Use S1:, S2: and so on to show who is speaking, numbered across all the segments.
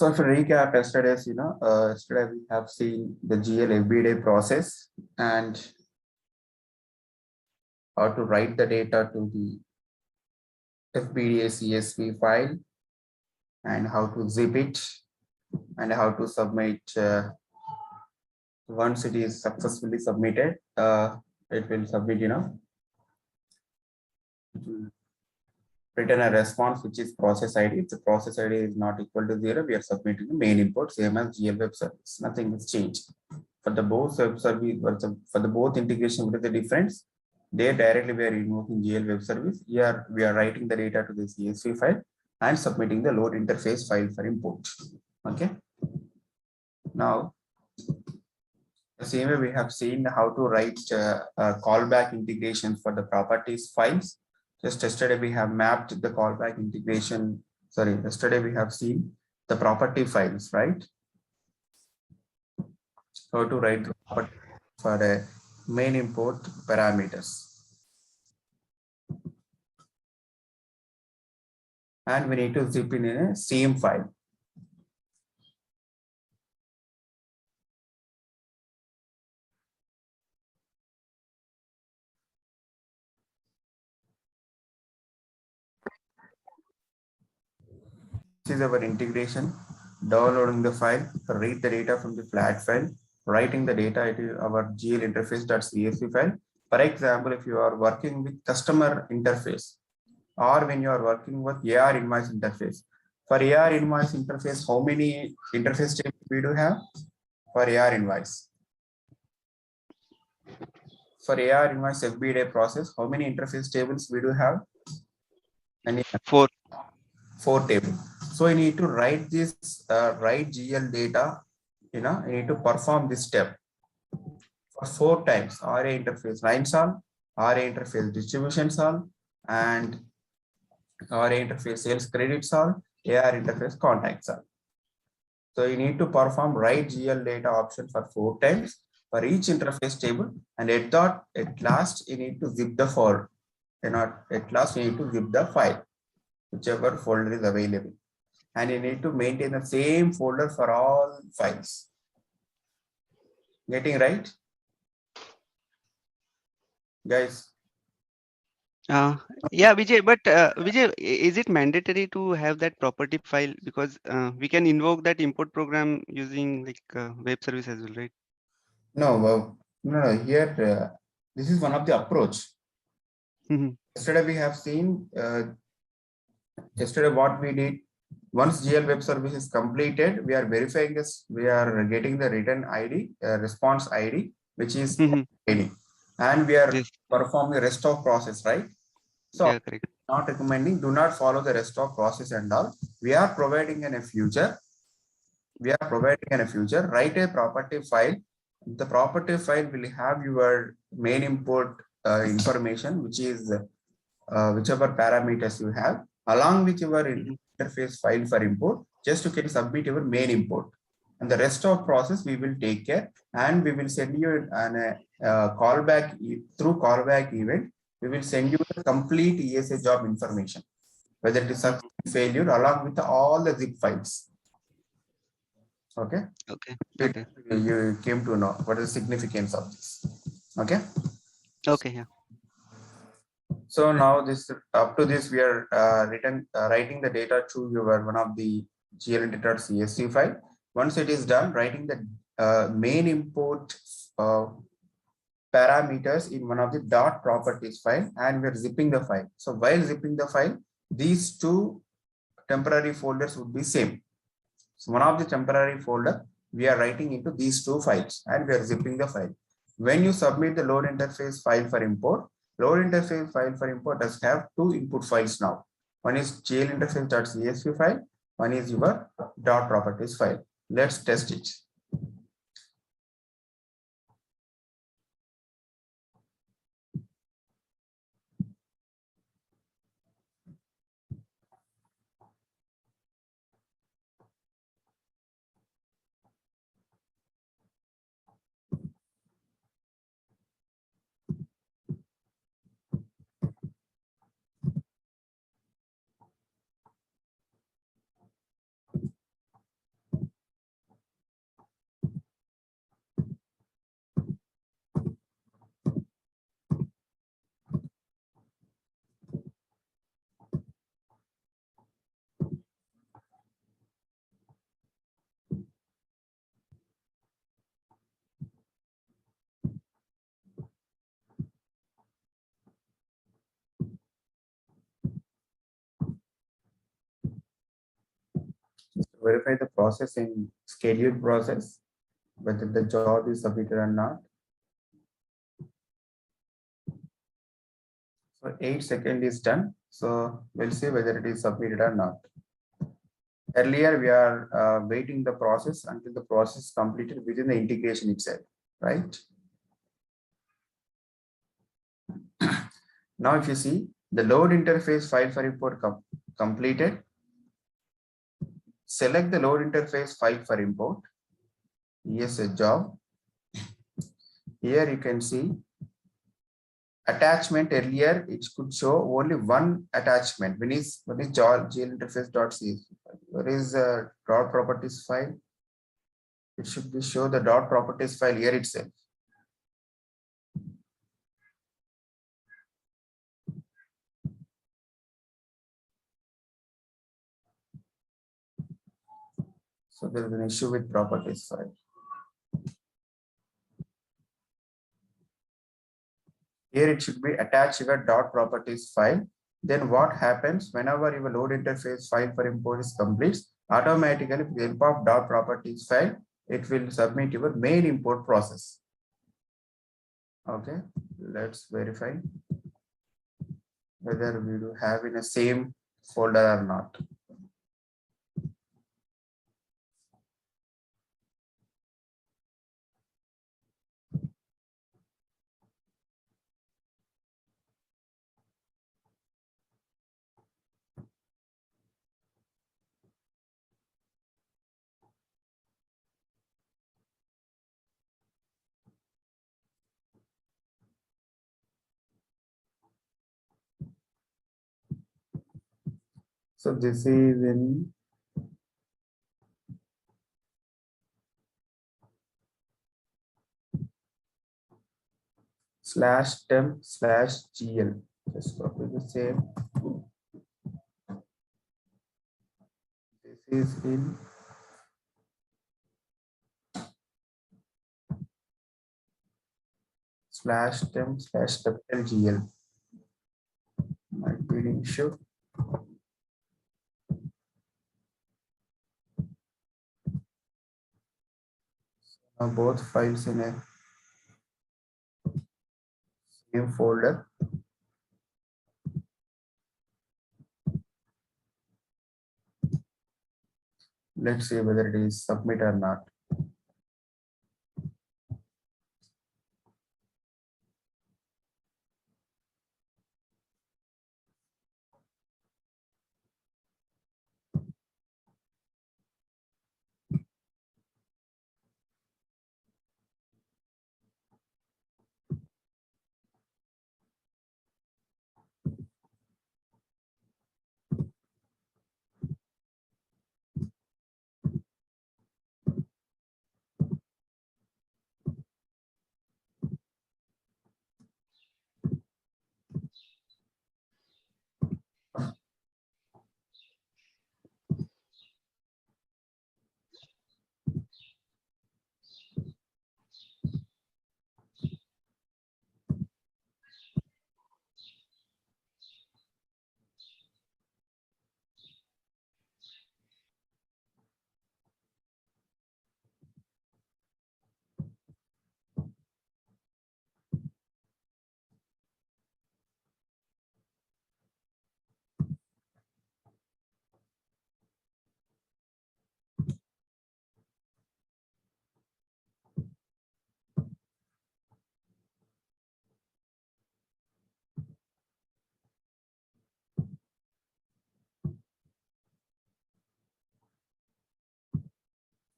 S1: So if we recap yesterday's, yesterday we have seen the GL everyday process and how to write the data to the FBDA CSV file and how to zip it and how to submit once it is successfully submitted, it will submit, it will return a response which is process ID. If the process ID is not equal to 0, we are submitting the main import, same as GL web service. Nothing has changed. For the both web service, for the both integration, what is the difference? There directly we are invoking GL web service. Here we are writing the data to the CSV file and submitting the load interface file for import. Okay. Now, the same way we have seen how to write callback integrations for the properties files. Just yesterday we have mapped the callback integration. Sorry, yesterday we have seen the property files, right? How to write the property for a main import parameters. And we need to zip in a same file. This is our integration, downloading the file, read the data from the flat file, writing the data into our GL interface.csv file. For example, if you are working with customer interface or when you are working with AR invoice interface. For AR invoice interface, how many interface tables we do have? For AR invoice. For AR invoice FBDA process, how many interface tables we do have? And
S2: 4.
S1: 4 tables. So you need to write this, write GL data, you need to perform this step for 4 times. RA interface line solve, RA interface distribution solve, and RA interface sales credit solve, AR interface contact solve. So you need to perform write GL data option for 4 times for each interface table, and at last you need to zip the file. At last you need to zip the file, whichever folder is available. And you need to maintain the same folder for all files. Getting right? Guys?
S2: Yeah, Vijay, but Vijay, is it mandatory to have that property file? Because we can invoke that import program using like web service as well, right?
S1: No, here, this is one of the approach. Yesterday we have seen, yesterday what we did, once GL web service is completed, we are verifying this, we are getting the return ID, response ID, which is ID, and we are performing the rest of process, right? So
S2: yeah, correct.
S1: Not recommending, do not follow the rest of process and all. We are providing in a future. Write a property file. The property file will have your main import information, which is whichever parameters you have, along with your interface file for import. Just you can submit your main import, and the rest of process we will take care, and we will send you an callback through callback event. We will send you the complete ESA job information, whether it is success failure, along with all the zip files. Okay.
S2: Okay.
S1: You came to know what is the significance of this. Okay.
S2: Okay. Yeah.
S1: So now this up to this we are writing the data to your one of the GL.csv file. Once it is done, writing the main import parameters in one of the dot properties file, and we are zipping the file. So while zipping the file, these 2 temporary folders would be same. So one of the temporary folder we are writing into these 2 files, and we are zipping the file. When you submit the load interface file for import, load interface file for import does have 2 input files now. One is GL interface.csv file, one is your dot properties file. Let's test it. Verify the process in scheduled process, whether the job is submitted or not. So 8 seconds is done. So we'll see whether it is submitted or not. Earlier, we are waiting the process until the process is completed within the integration itself, right? Now, if you see the load interface file for import completed, select the load interface file for import. Yes, a job. Here you can see attachment. Earlier it could show only one attachment. When is GL interface.csv. Where is dot properties file? It should be show the dot properties file here itself. So there is an issue with properties file. Here it should be attached your dot properties file. Then what happens whenever your load interface file for import is complete, automatically with the help of dot properties file, it will submit your main import process. Okay, let's verify whether we do have in the same folder or not. So this is in /temp/gl. Just copy the same. This is in /temp/gl. Might be an issue. Now both files in a same folder. Let's see whether it is submit or not.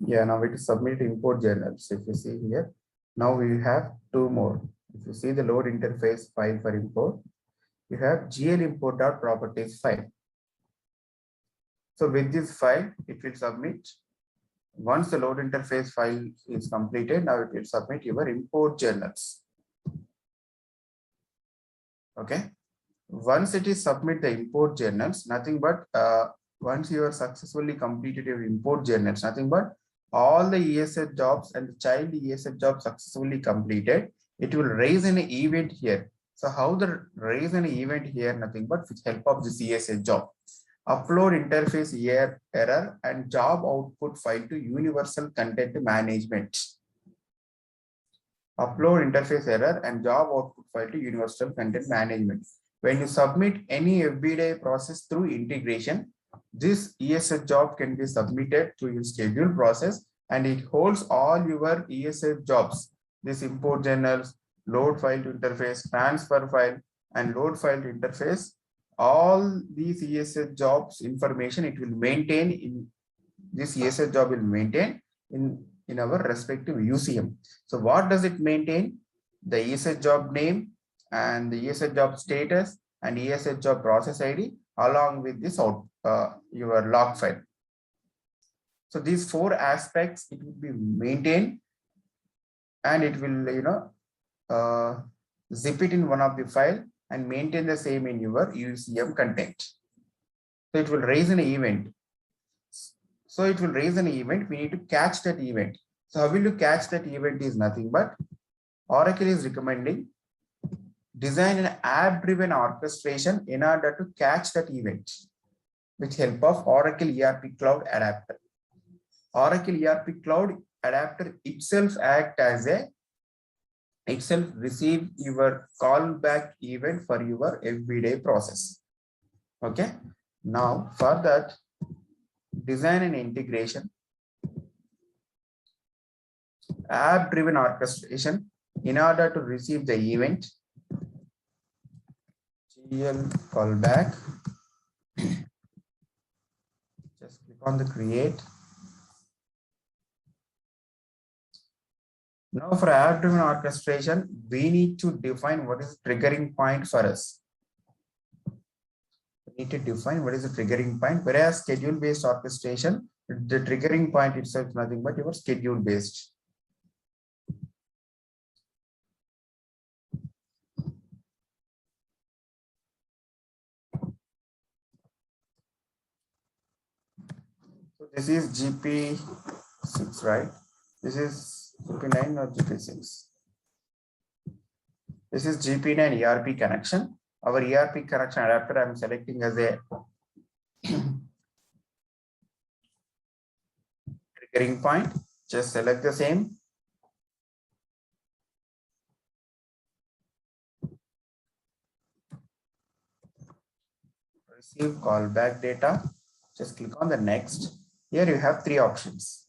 S1: Yeah, now it is submit import journals. If you see here, now we have two more. If you see the load interface file for import, you have gl import.properties file. So with this file, it will submit. Once the load interface file is completed, now it will submit your import journals. Okay. Once it is submit the import journals, nothing but once you are successfully completed your import journals, nothing but all the ESS jobs and the child ESS job successfully completed, it will raise an event here. So how the raise an event here, nothing but with help of this ESS job. upload interface error, and job output file to universal content management. Upload interface error and job output file to universal content management. When you submit any everyday process through integration, this ESS job can be submitted through your scheduled process, and it holds all your ESS jobs. This import journals, load file to interface, transfer file, and load file to interface. All these ESS jobs information it will maintain in this ESS job will maintain in our respective UCM. So what does it maintain? The ESS job name and the ESS job status and ESS job process ID along with this your log file. So these four aspects it will be maintained, and it will zip it in one of the file and maintain the same in your UCM content. So it will raise an event. So it will raise an event. We need to catch that event. So how will you catch that event is nothing but Oracle is recommending design an app-driven orchestration in order to catch that event with help of Oracle ERP Cloud Adapter. Oracle ERP Cloud Adapter itself act as itself receive your callback event for your everyday process. Okay. Now for that, design and integration, app-driven orchestration in order to receive the event. GL callback. Just click on the create. Now for app-driven orchestration, we need to define what is the triggering point for us. We need to define what is the triggering point, whereas schedule-based orchestration, the triggering point itself is nothing but your schedule-based. So this is GP6, right? This is GP9 or GP6. This is GP9 ERP connection. Our ERP connection adapter I'm selecting as a triggering point. Just select the same. Receive callback data. Just click on the next. Here you have three options.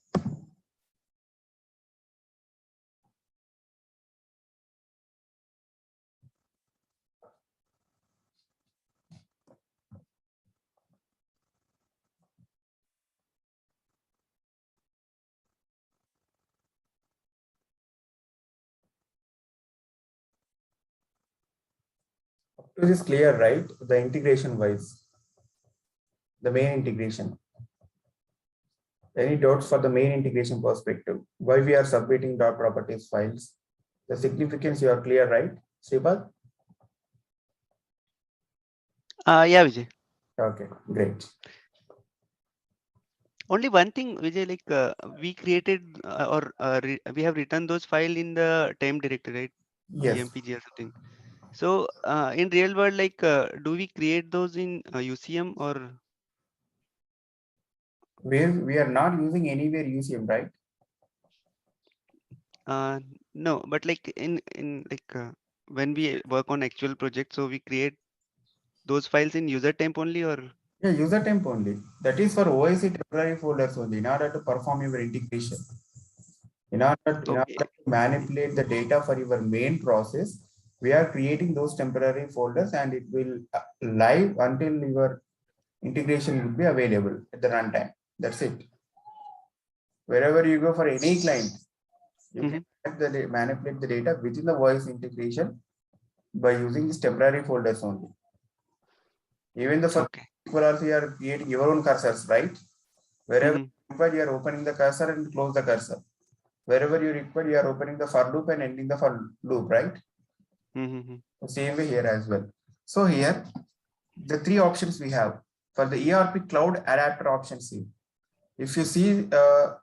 S1: This is clear, right? The integration wise, the main integration. Any doubts for the main integration perspective? Why we are submitting dot properties files? The significance you are clear, right, Sripal?
S2: Yeah, Vijay.
S1: Okay, great.
S2: Only one thing, Vijay, like we created we have written those file in the temp directory, right?
S1: Yes.
S2: EMPG or something. So in real world, like do we create those in UCM or?
S1: We are not using anywhere UCM, right?
S2: No, but like in like when we work on actual project, so we create those files in user temp only, or?
S1: Yeah, user temp only. That is for OIC temporary folders only in order to perform your integration. In order
S2: Okay.
S1: to manipulate the data for your main process, we are creating those temporary folders, and it will live until your integration will be available at the runtime. That's it. Wherever you go for any client, you can manipulate the data within the voice integration by using these temporary folders only. Even the first people also you are creating your own cursors, right? Wherever you are opening the cursor and close the cursor. Wherever you require, you are opening the for loop and ending the for loop, right? Same way here as well. So here, the three options we have for the ERP cloud adapter options here. If you see,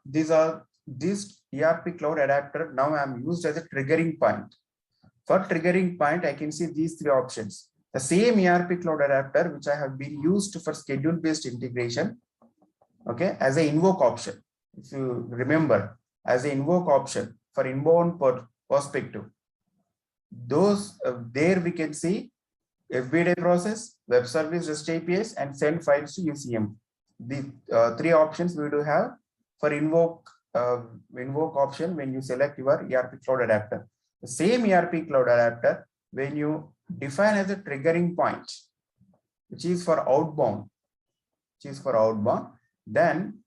S1: this ERP cloud adapter now I'm used as a triggering point. For triggering point, I can see these three options. The same ERP cloud adapter which I have been used for schedule based integration, okay, as an invoke option. If you remember, as an invoke option for inbound perspective, those there we can see FBA process, web service REST APIs, and send files to UCM. The three options we do have for invoke option when you select your ERP cloud adapter. The same ERP cloud adapter when you define as a triggering point, which is for outbound, then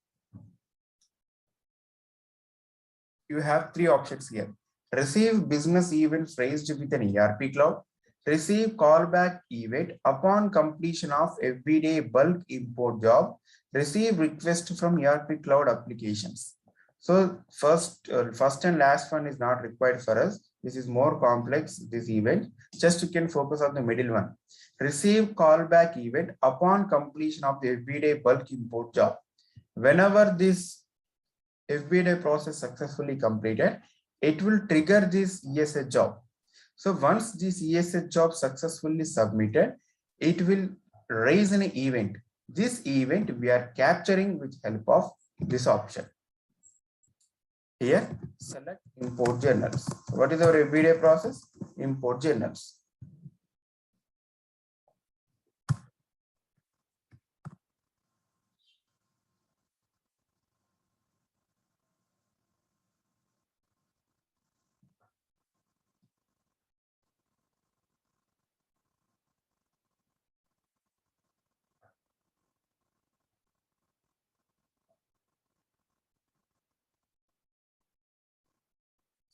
S1: you have three options here. Receive business events raised with an ERP cloud. Receive callback event upon completion of everyday bulk import job. Receive request from ERP cloud applications. So first and last one is not required for us. This is more complex, this event. Just you can focus on the middle one. Receive callback event upon completion of the everyday bulk import job. Whenever this FBA process successfully completed, it will trigger this ESH job. So once this ESH job successfully submitted, it will raise an event. This event we are capturing with help of this option. Here, select import journals. What is our FBA process? Import journals.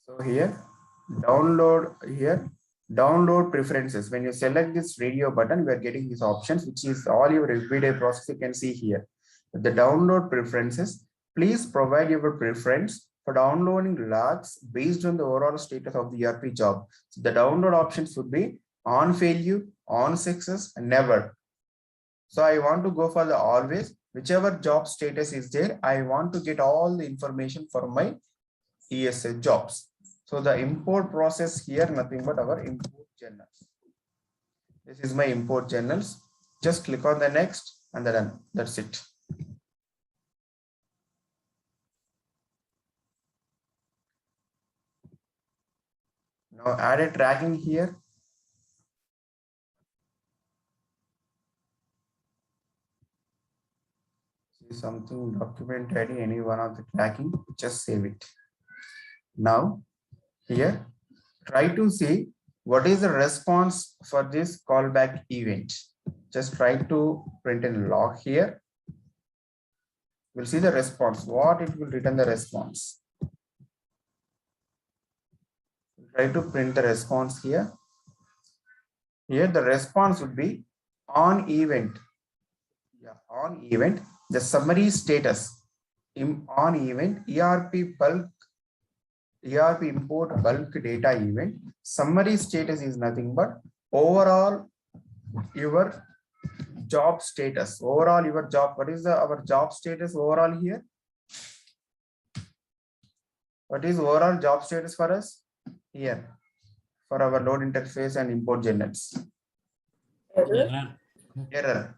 S1: So here, download preferences. When you select this radio button, we are getting these options, which is all your everyday process. You can see here. The download preferences, please provide your preference for downloading logs based on the overall status of the ERP job. So the download options would be on failure, on success, and never. So I want to go for the always, whichever job status is there, I want to get all the information for my ESH jobs. So the import process here, nothing but our import journals. This is my import journals. Just click on the next and then done. That's it. Now add a tracking here. See something document ID, any one of the tracking, just save it. Now here, try to see what is the response for this callback event. Just try to print a log here. We'll see the response, what it will return the response. Try to print the response here. Here the response would be on event. Yeah, on event, the summary status. On event, ERP import bulk data event. Summary status is nothing but overall your job status. Overall your job. What is our job status overall here? What is overall job status for us? Here, for our load interface and import journals. Error.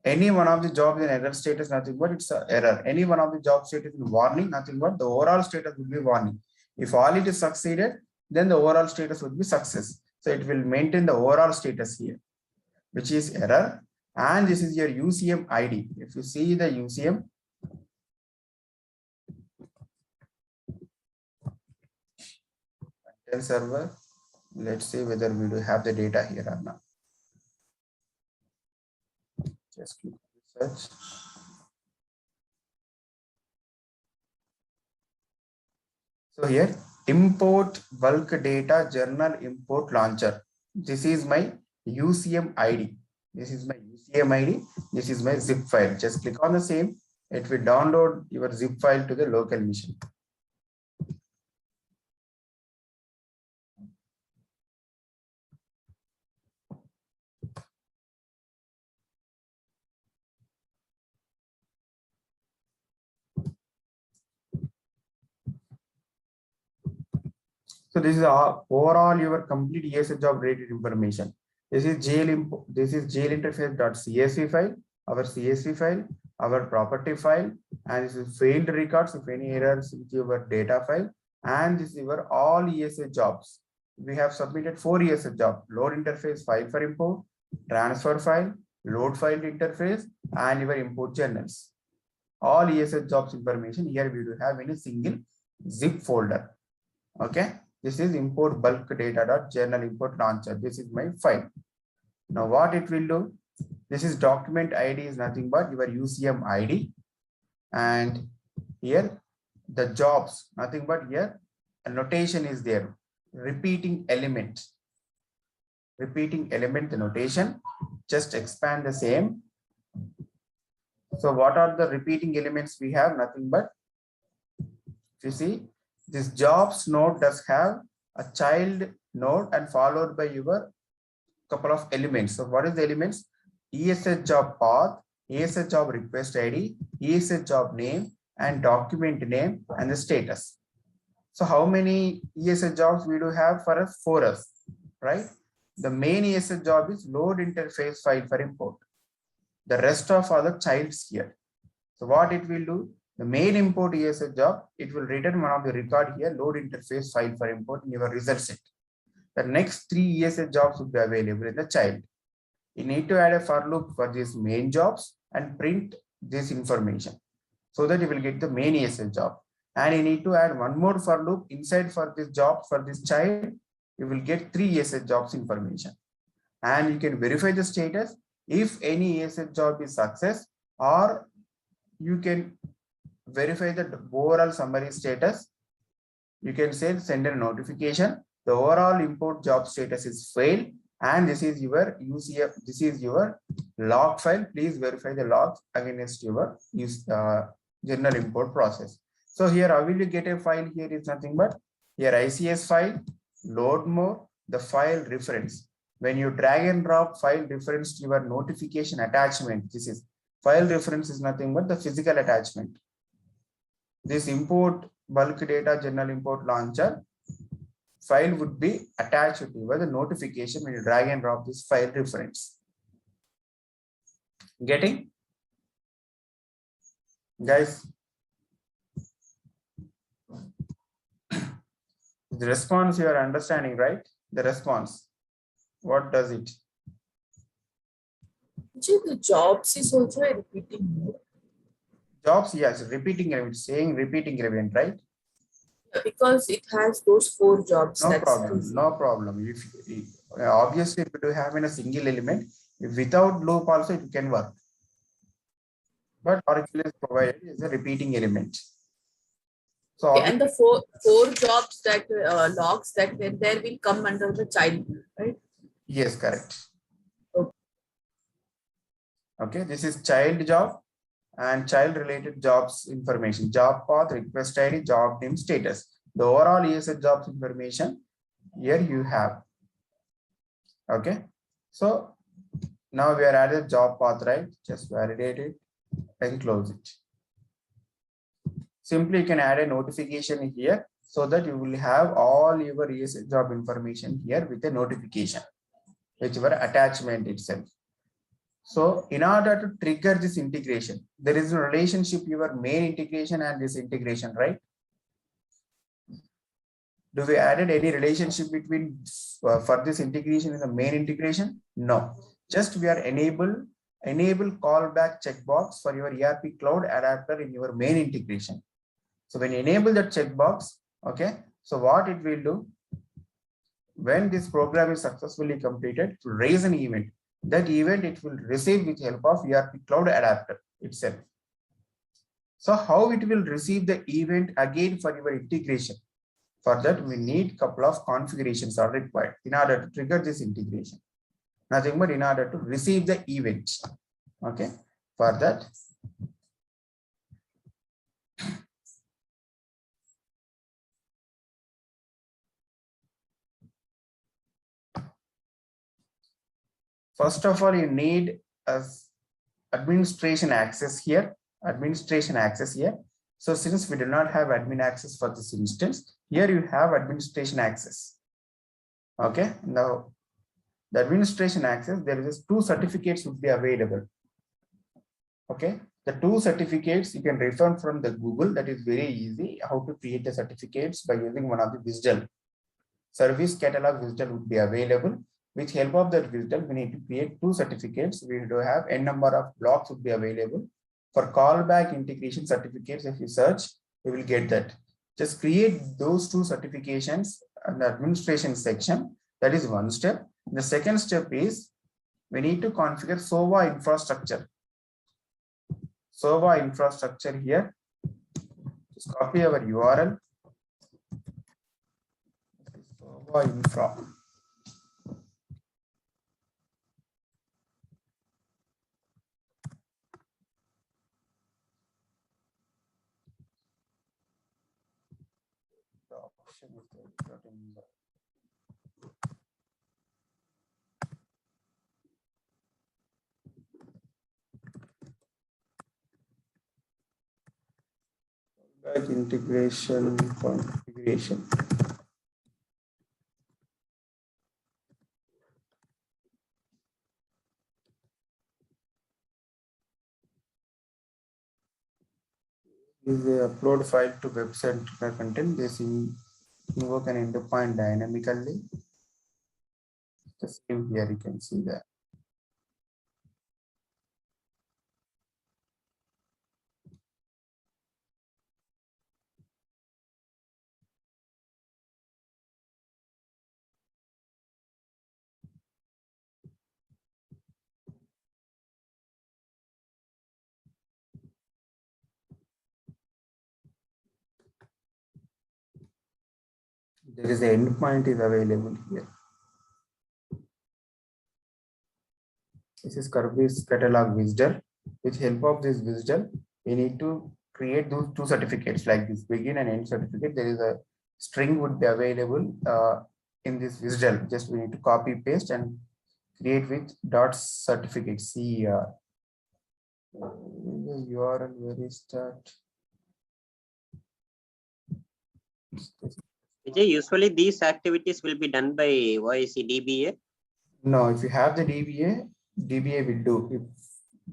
S1: Any one of the jobs in error status, nothing but it's an error. Any one of the job status in warning, nothing but the overall status will be warning. If all it is succeeded, then the overall status would be success. So it will maintain the overall status here, which is error. And this is your UCM ID. If you see the UCM, server, let's see whether we do have the data here or not. Just click search. So here, import bulk data journal import launcher. This is my UCM ID. This is my UCM ID. This is my zip file. Just click on the same. It will download your zip file to the local machine. So this is overall your complete ESH job related information. This is GL import. This is GL interface.csv file, our CSV file, our property file, and this is failed records if any errors with your data file, and this is your all ESA jobs. We have submitted 4 ESA jobs: load interface file for import, transfer file, load file interface, and your import journals. All ESA jobs information here we do have in a single zip folder. Okay, this is import bulk data.journal import launcher. This is my file. Now what it will do? This is document ID is nothing but your UCM ID, and here the jobs nothing but here a notation is there, repeating element. Repeating element, the notation, just expand the same. So what are the repeating elements we have? Nothing but, if you see, this jobs node does have a child node and followed by your couple of elements. So what is the elements? ESS job path, ESS job request ID, ESS job name, and document name and the status. So how many ESS jobs we do have for us? For us, right? The main ESS job is load interface file for import. The rest of other childs here. So what it will do? The main import ESS job, it will return one of the record here, load interface file for import in your result set. The next 3 ESS jobs will be available in the child. You need to add a for loop for these main jobs and print this information so that you will get the main ESS job. And you need to add one more for loop inside for this job for this child. You will get 3 ESS jobs information. And you can verify the status if any ESS job is success, or you can verify the overall summary status. You can say send a notification. The overall import job status is failed, and this is your UCF, this is your log file. Please verify the logs against your journal import process. So here, how will you get a file? Here is nothing but here ICS file, load more, the file reference. When you drag and drop file reference to your notification attachment, this is file reference is nothing but the physical attachment. This import bulk data journal import launcher file would be attached to the notification when you drag and drop this file reference. Getting? Guys, the response you are understanding, right? The response. What does it?
S3: The jobs is also a repeating mode.
S1: Jobs, yes, repeating event, saying repeating event, right?
S3: Because it has those 4 jobs.
S1: No problem, no problem. If obviously if you have in a single element, if without loop also it can work. But Oracle is provided as a repeating element. So
S3: okay, and the four jobs that logs that were there will come under the child, right?
S1: Yes, correct.
S3: Okay.
S1: Okay, this is child job and child related jobs information, job path, request ID, job name, status. The overall ESS jobs information here you have. Okay, so now we are at the job path, right? Just validate it and close it. Simply you can add a notification here so that you will have all your ESS job information here with a notification, which were attachment itself. So in order to trigger this integration, there is a relationship your main integration and this integration, right? Do we added any relationship between for this integration in the main integration? No, just we are enable callback checkbox for your ERP cloud adapter in your main integration. So when you enable that checkbox, okay, so what it will do, when this program is successfully completed, it will raise an event. That event it will receive with help of ERP cloud adapter itself. So how it will receive the event again for your integration? For that, we need couple of configurations are required in order to trigger this integration. Nothing but in order to receive the event. Okay, for that, first of all, you need administration access here. So since we do not have admin access for this instance, here you have administration access. Okay, now the administration access, there is two certificates would be available. Okay, the two certificates you can refer from the Google. That is very easy. How to create the certificates by using one of the WSDL. Service catalog WSDL would be available. With help of that WSDL, we need to create two certificates. We do have n number of blocks would be available. For callback integration certificates, if you search, you will get that. Just create those two certifications in the administration section. That is one step. The second step is we need to configure SOA infrastructure. SOA infrastructure here. Just copy our URL. SOA infra. The option is there, in the like integration configuration. Is the upload file to website content. This invoke an endpoint dynamically. The same here, you can see that. There is an endpoint is available here. This is service catalog WSDL. With help of this WSDL, we need to create those two certificates like this begin and end certificate. There is a string would be available in this WSDL. Just we need to copy paste and create with dot certificate CER. The URL where is that?
S4: Vijay, usually these activities will be done by OIC DBA.
S1: No, if you have the DBA will do.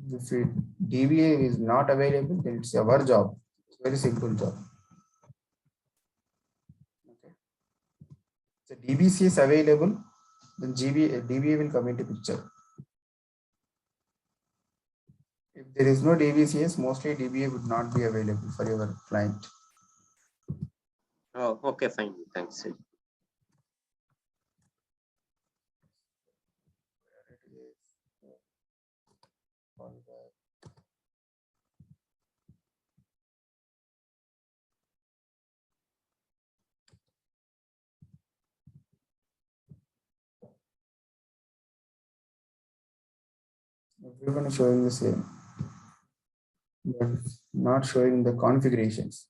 S1: If DBA is not available, then it's our job. It's a very simple job. Okay. So DBC is available, then DBA will come into picture. If there is no DBCS, mostly DBA would not be available for your client.
S4: Oh, okay, fine. Thanks.
S1: Everyone is showing the same, but not showing the configurations.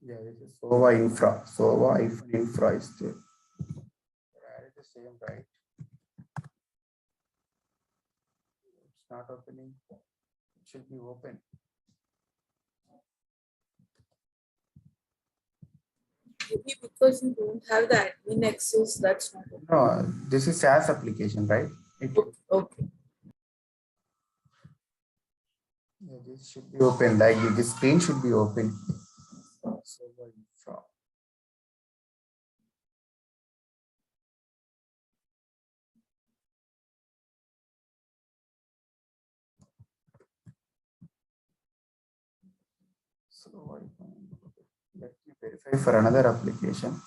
S1: Yeah, this is SOA infra. SOA infra is there. Added the same, right? It's not opening. It should be open.
S3: Maybe because you don't have the admin access, that's not okay.
S1: No, this is SaaS application, right?
S3: Okay.
S1: Yeah, this should be open. Like this screen should be open. SOA infra. So let me verify for another application.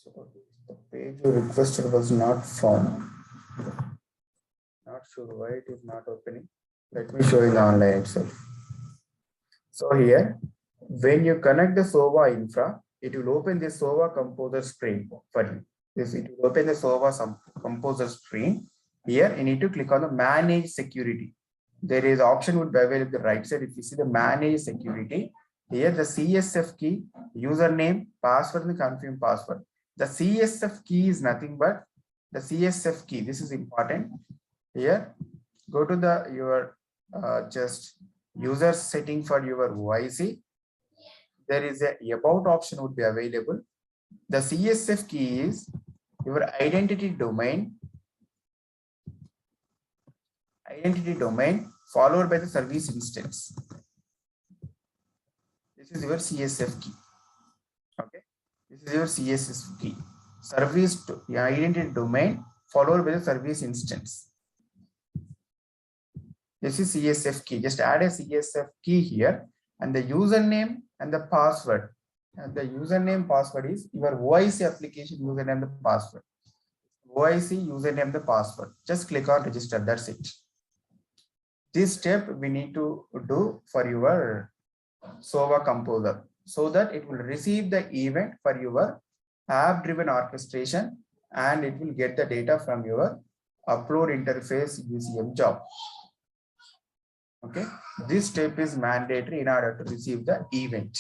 S1: So the page you requested was not found. Not sure why it is not opening. Let me show you the online itself. So here, when you connect the SOVA infra, it will open the SOVA composer screen for you. This it will open the SOVA composer screen. Here you need to click on the manage security. There is option would be available at the right side. If you see the manage security, here the CSF key, username, password, and confirm password. The CSF key is nothing but the CSF key. This is important. Here, go to the your just user setting for your OIC. There is a about option would be available. The CSF key is your identity domain followed by the service instance. This is your CSF key. Okay, this is your CSF key. Service to identity domain followed by the service instance. This is CSF key. Just add a CSF key here, and the username and the password. And the username password is your OIC application username the password. OIC username the password. Just click on register. That's it. This step we need to do for your SOVA composer so that it will receive the event for your app driven orchestration, and it will get the data from your upload interface UCM job. Okay, this step is mandatory in order to receive the event.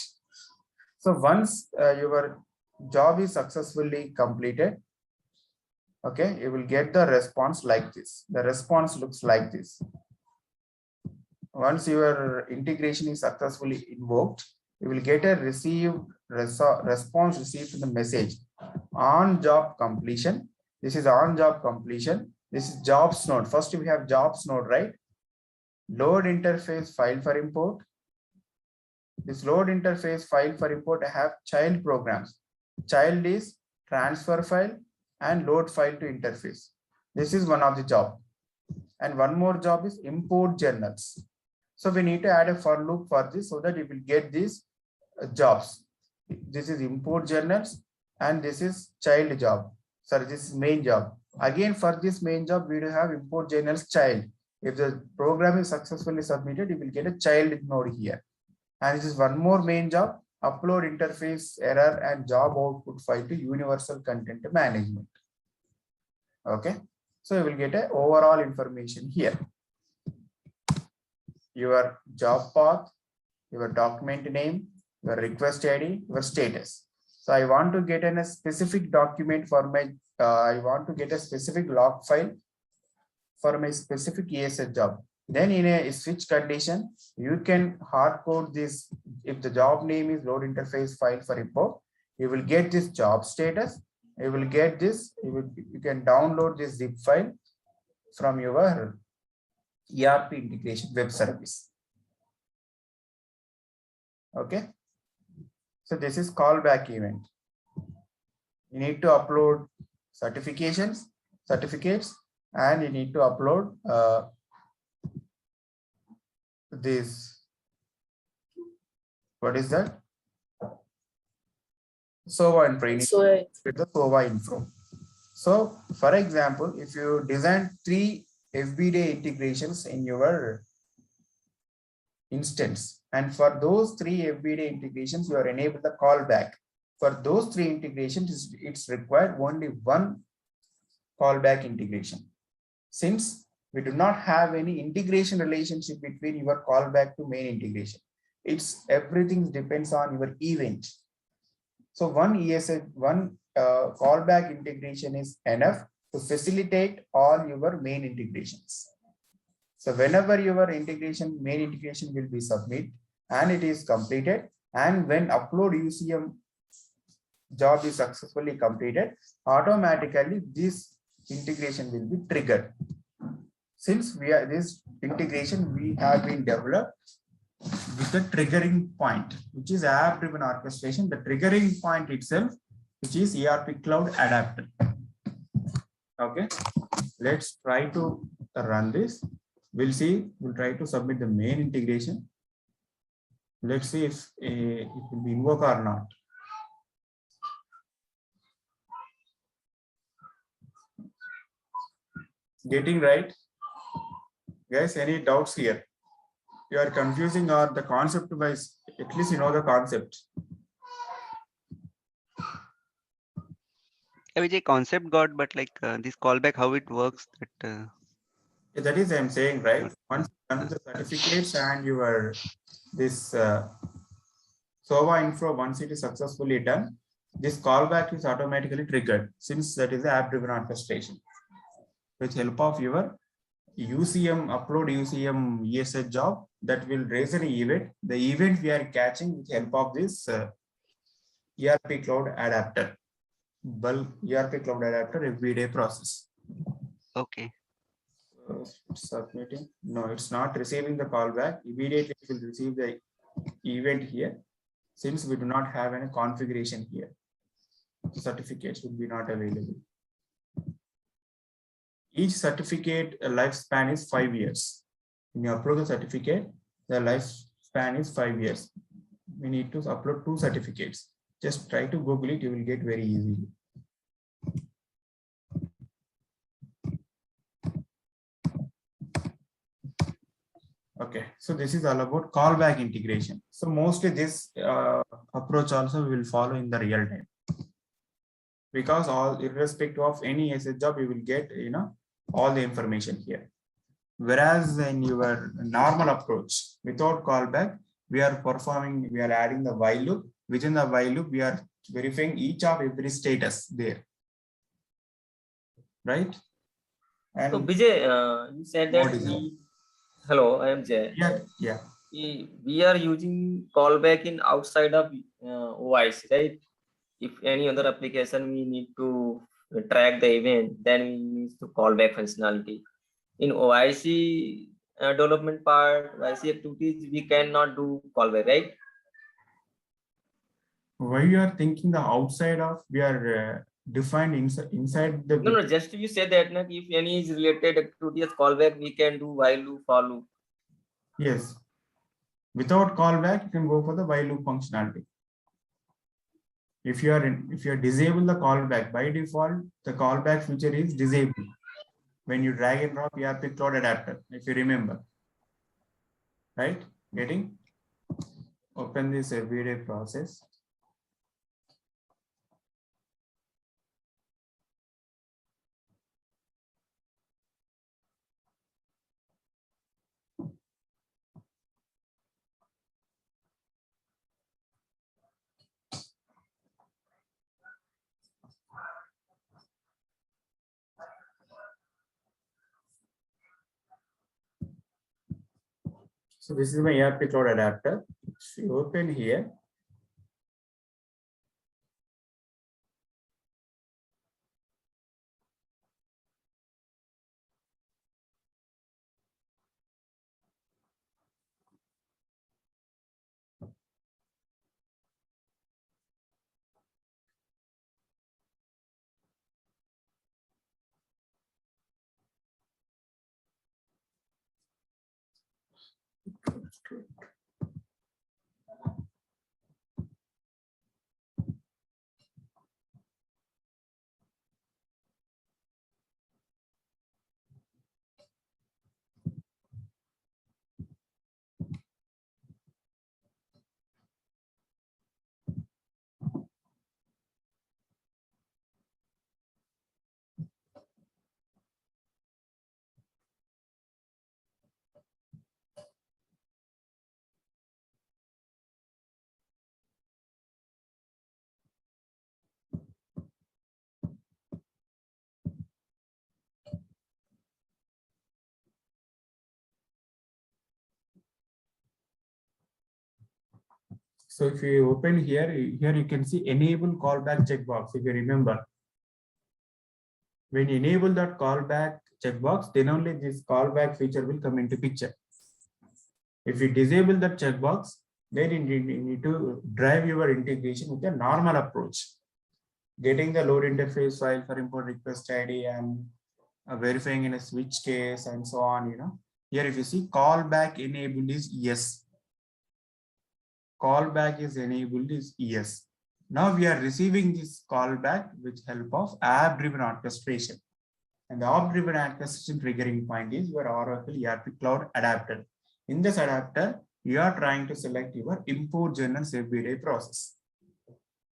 S1: So once your job is successfully completed, okay, you will get the response like this. The response looks like this. Once your integration is successfully invoked, you will get a response received in the message on job completion. This is on job completion. This is jobs node. First we have jobs node, right? Load interface file for import. This load interface file for import, I have child programs. Child is transfer file and load file to interface. This is one of the job. And one more job is import journals. So we need to add a for loop for this so that you will get these jobs. This is import journals and this is child job. Sorry, this is main job. Again, for this main job, we will have import journals child. If the program is successfully submitted, you will get a child node here. And this is one more main job, upload interface error and job output file to universal content management. Okay, so you will get a overall information here. Your job path, your document name, your request ID, your status. So I want to get in a specific document for my, I want to get a specific log file for my specific ESS job. Then in a switch condition, you can hard code this. If the job name is load interface file for import, you will get this job status. You will get this. You can download this zip file from your ERP integration web service. Okay. So this is callback event. You need to upload certificates, and you need to upload this. What is that? SOVA and training with the SOVA info. So, for example, if you design 3 FBA integrations in your instance, and for those 3 FBA integrations, you are enabled the callback. For those 3 integrations, it's required only one callback integration. Since we do not have any integration relationship between your callback to main integration, it's everything depends on your event. So one callback integration is enough to facilitate all your main integrations. So whenever your main integration will be submitted and it is completed, and when upload UCM job is successfully completed, automatically this integration will be triggered. Since this integration we have been developed with the triggering point, which is app driven orchestration, the triggering point itself, which is ERP cloud adapter. Okay, let's try to run this. We'll see, we'll try to submit the main integration. Let's see if it will be invoke or not. Getting right? Guys, any doubts here? You are confusing or the concept wise, at least you know the concept.
S2: Yeah, Vijay, concept got, but like this callback, how it works, that
S1: That is I'm saying, right? Once you run the certificates and your this SOVA info, once it is successfully done, this callback is automatically triggered since that is the app driven orchestration. With help of your UCM upload UCM ESH job, that will raise an event. The event we are catching with help of this ERP cloud adapter, bulk ERP cloud adapter everyday process.
S2: okay.
S1: Submitting. No, it's not receiving the callback. Immediately it will receive the event here. Since we do not have any configuration here, certificates will be not available. Each certificate lifespan is 5 years. When you upload the certificate, the lifespan is 5 years. We need to upload 2 certificates. Just try to Google it, you will get very easily. Okay, so this is all about callback integration. So mostly this approach also we will follow in the real time, because all irrespective of any asset job, you will get all the information here. Whereas in your normal approach, without callback, we are adding the while loop. Within the while loop, we are verifying each of every status there, right? And
S5: so Vijay, you said that hello, I am Jay.
S1: Yeah.
S5: We are using callback in outside of OIC, right? If any other application we need to track the event, then we need to callback functionality. In OIC development part, OIC activities, we cannot do callback, right?
S1: Why you are thinking the outside of, we are defined inside the.
S5: No, just you said that if any is related activity as callback, we can do while loop, for loop.
S1: Yes. Without callback, you can go for the while loop functionality. If you are disable the callback, by default, the callback feature is disabled when you drag and drop ERP cloud adapter, if you remember. Right? Getting? Open this everyday process. So this is my ERP cloud adapter. If you open here, So if you open here, here you can see enable callback checkbox. If you remember, when you enable that callback checkbox, then only this callback feature will come into picture. If you disable that checkbox, then you need to drive your integration with a normal approach. Getting the load interface file for import request ID and verifying in a switch case and so on, Here if you see callback enabled is yes. Callback is enabled is yes. Now we are receiving this callback with help of app-driven orchestration. And the app-driven orchestration triggering point is your Oracle ERP Cloud adapter. In this adapter, you are trying to select your import journals everyday process.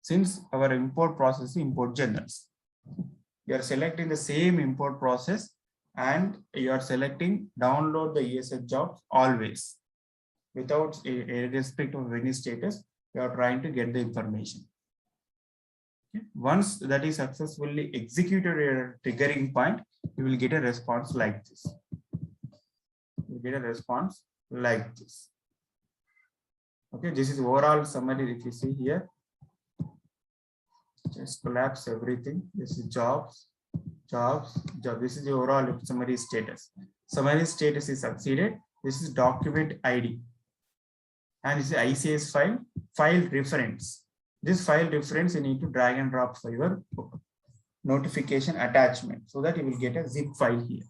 S1: Since our import process is import journals, you are selecting the same import process and you are selecting download the ESF jobs always. Without irrespective of any status, you are trying to get the information. Okay. Once that is successfully executed your triggering point, you will get a response like this. You get a response like this. Okay, this is overall summary. If you see here, just collapse everything. This is jobs. This is the overall summary status. Summary status is succeeded. This is document ID. And this is ICS file reference. This file reference you need to drag and drop for your notification attachment so that you will get a zip file here.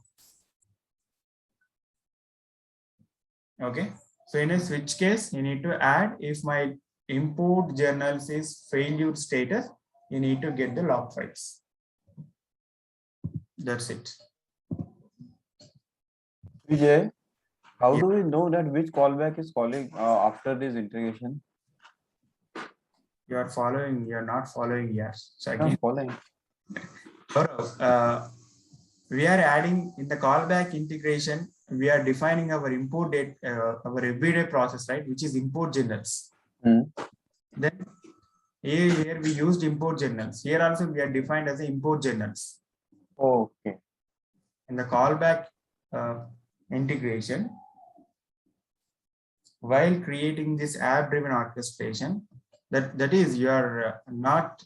S1: Okay. So in a switch case, you need to add if my import journals is failure status, you need to get the log files. That's it.
S6: Vijay, how do we know that which callback is calling after this integration?
S1: You are following, you are not following, yes. So
S6: I'm
S1: again,
S6: following.
S1: we are adding in the callback integration, we are defining our import date, our everyday process, right? Which is import journals. Then here we used import journals. Here also we are defined as a import journals.
S6: Okay.
S1: In the callback integration, while creating this app-driven orchestration, that is you are not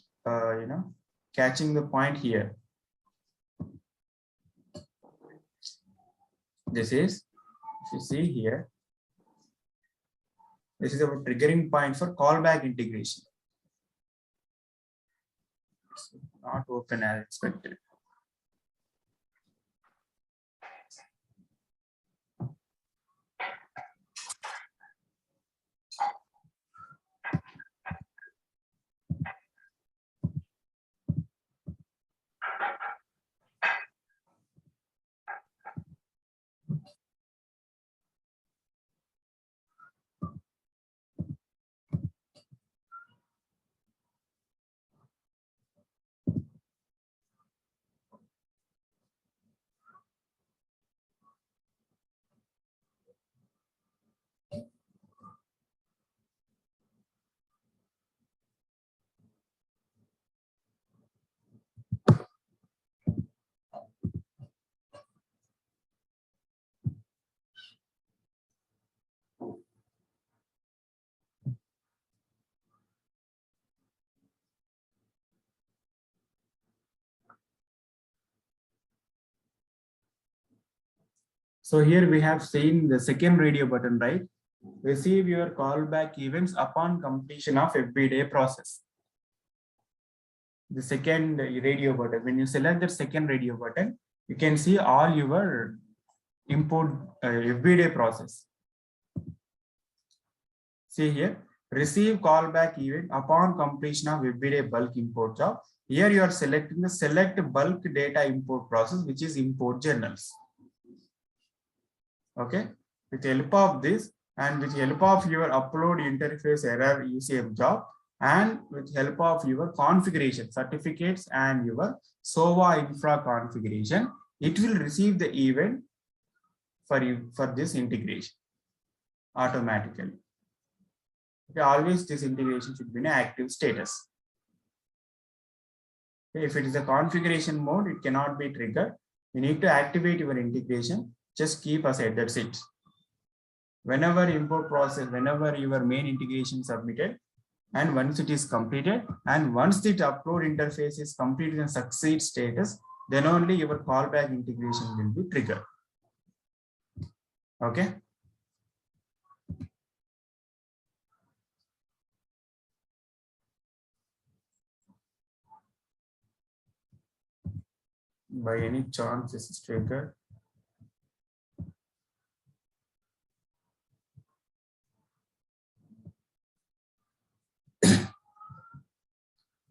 S1: catching the point here. This is, if you see here, this is our triggering point for callback integration. It's not open as expected. So here we have seen the second radio button, right? Receive your callback events upon completion of everyday process. The second radio button, when you select the second radio button, you can see all your import everyday process. See here, receive callback event upon completion of everyday bulk import job. Here you are selecting the select bulk data import process, which is import journals. Okay, with the help of this and with the help of your upload interface error ECM job and with the help of your configuration certificates and your SOA infra configuration, it will receive the event for you for this integration automatically. Okay, always this integration should be in active status. Okay, if it is a configuration mode, it cannot be triggered. You need to activate your integration. Just keep aside, that's it. Whenever import process, whenever your main integration submitted, And once it is completed, and once the upload interface is completed and succeed status, then only your callback integration will be triggered. Okay. By any chance, this is triggered.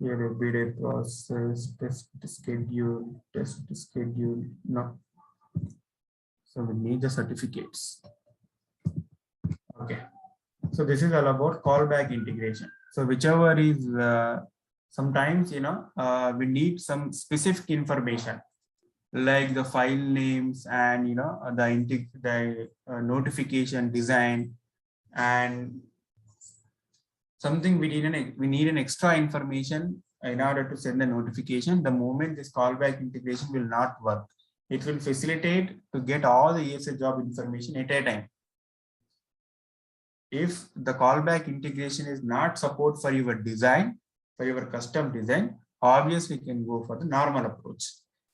S1: Here, everyday process, test schedule, no. So we need the certificates. Okay. So this is all about callback integration. So whichever is, sometimes, we need some specific information like the file names and, the notification design, and something we need an extra information in order to send the notification. The moment this callback integration will not work, it will facilitate to get all the ESA job information at a time. If the callback integration is not support for your design, for your custom design, obviously we can go for the normal approach.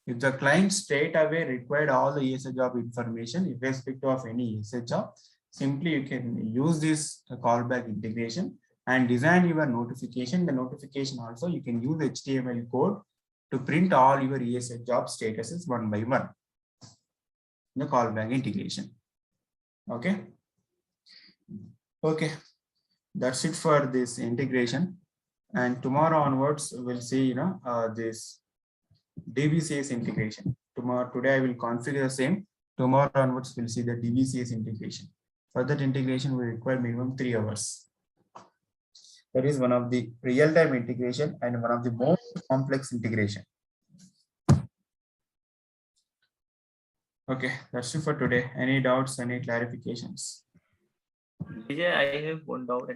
S1: If the client straight away required all the ESA job information, irrespective of any ESA job, simply you can use this callback integration and design your notification. The notification also you can use HTML code to print all your ESA job statuses one by one. The callback integration. Okay. Okay, that's it for this integration. And tomorrow onwards, we'll see, this DBCS integration. Today I will configure the same. Tomorrow onwards, we'll see the DBCS integration. For that integration, we require minimum 3 hours. That is one of the real-time integration and one of the most complex integration. Okay, that's it for today. Any doubts, any clarifications?
S5: Vijay, I have one doubt.